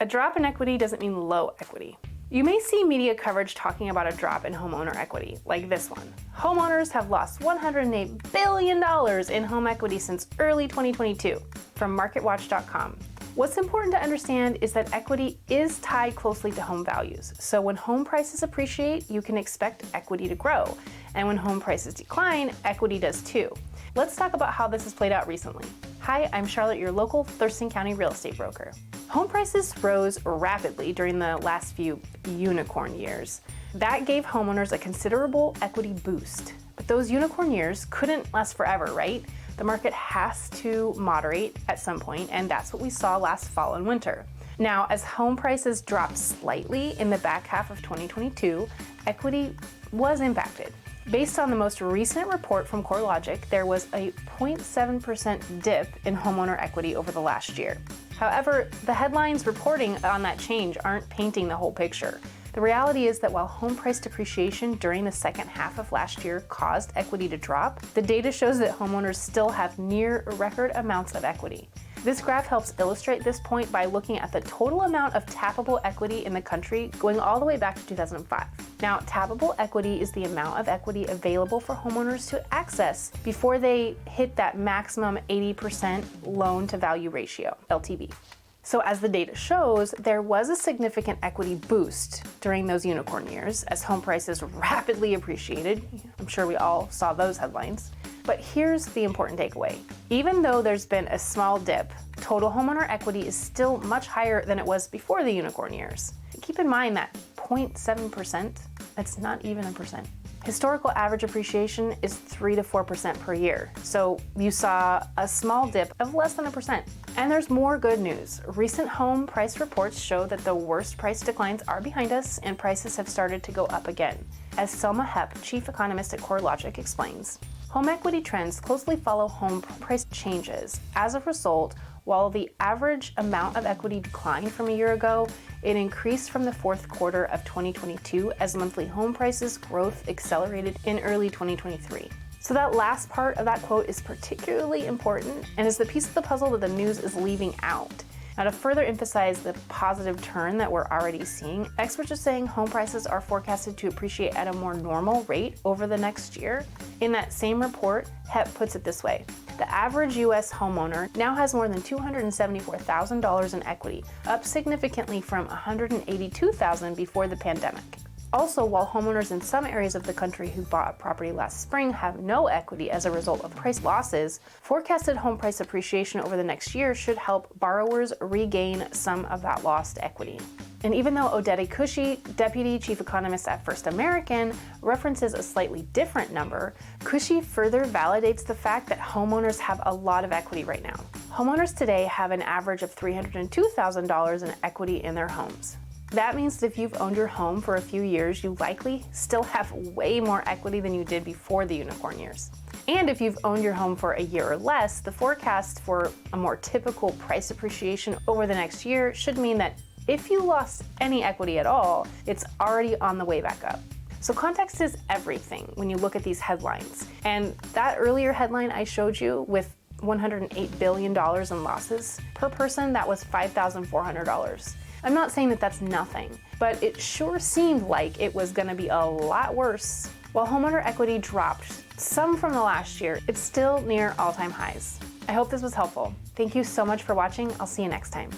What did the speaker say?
A drop in equity doesn't mean low equity. You may see media coverage talking about a drop in homeowner equity, like this one. Homeowners have lost $108 billion in home equity since early 2022, from MarketWatch.com. What's important to understand is that equity is tied closely to home values. So when home prices appreciate, you can expect equity to grow. And when home prices decline, equity does too. Let's talk about how this has played out recently. Hi, I'm Charlotte, your local Thurston County real estate broker. Home prices rose rapidly during the last few unicorn years. That gave homeowners a considerable equity boost. But those unicorn years couldn't last forever, right? The market has to moderate at some point, and that's what we saw last fall and winter. Now, as home prices dropped slightly in the back half of 2022, equity was impacted. Based on the most recent report from CoreLogic, there was a 0.7% dip in homeowner equity over the last year. However, the headlines reporting on that change aren't painting the whole picture. The reality is that while home price depreciation during the second half of last year caused equity to drop, the data shows that homeowners still have near record amounts of equity. This graph helps illustrate this point by looking at the total amount of tappable equity in the country going all the way back to 2005. Now, tappable equity is the amount of equity available for homeowners to access before they hit that maximum 80% loan to value ratio, LTV. So as the data shows, there was a significant equity boost during those unicorn years as home prices rapidly appreciated. I'm sure we all saw those headlines. But here's the important takeaway. Even though there's been a small dip, total homeowner equity is still much higher than it was before the unicorn years. Keep in mind that 0.7%, that's not even a percent. Historical average appreciation is 3 to 4% per year. So you saw a small dip of less than a percent. And there's more good news. Recent home price reports show that the worst price declines are behind us and prices have started to go up again. As Selma Hepp, chief economist at CoreLogic, explains, home equity trends closely follow home price changes. As a result, while the average amount of equity declined from a year ago, it increased from the fourth quarter of 2022 as monthly home prices growth accelerated in early 2023. So that last part of that quote is particularly important and is the piece of the puzzle that the news is leaving out. Now, to further emphasize the positive turn that we're already seeing, experts are saying home prices are forecasted to appreciate at a more normal rate over the next year. In that same report, Hepp puts it this way. The average U.S. homeowner now has more than $274,000 in equity, up significantly from $182,000 before the pandemic. Also, while homeowners in some areas of the country who bought a property last spring have no equity as a result of price losses, forecasted home price appreciation over the next year should help borrowers regain some of that lost equity. And even though Odette Cushy, deputy chief economist at First American, references a slightly different number, Cushy further validates the fact that homeowners have a lot of equity right now. Homeowners today have an average of $302,000 in equity in their homes. That means that if you've owned your home for a few years, you likely still have way more equity than you did before the unicorn years. And if you've owned your home for a year or less, the forecast for a more typical price appreciation over the next year should mean that if you lost any equity at all, it's already on the way back up. So context is everything when you look at these headlines. And that earlier headline I showed you with $108 billion in losses per person, that was $5,400. I'm not saying that that's nothing, but it sure seemed like it was gonna be a lot worse. While homeowner equity dropped some from the last year, it's still near all-time highs. I hope this was helpful. Thank you so much for watching. I'll see you next time.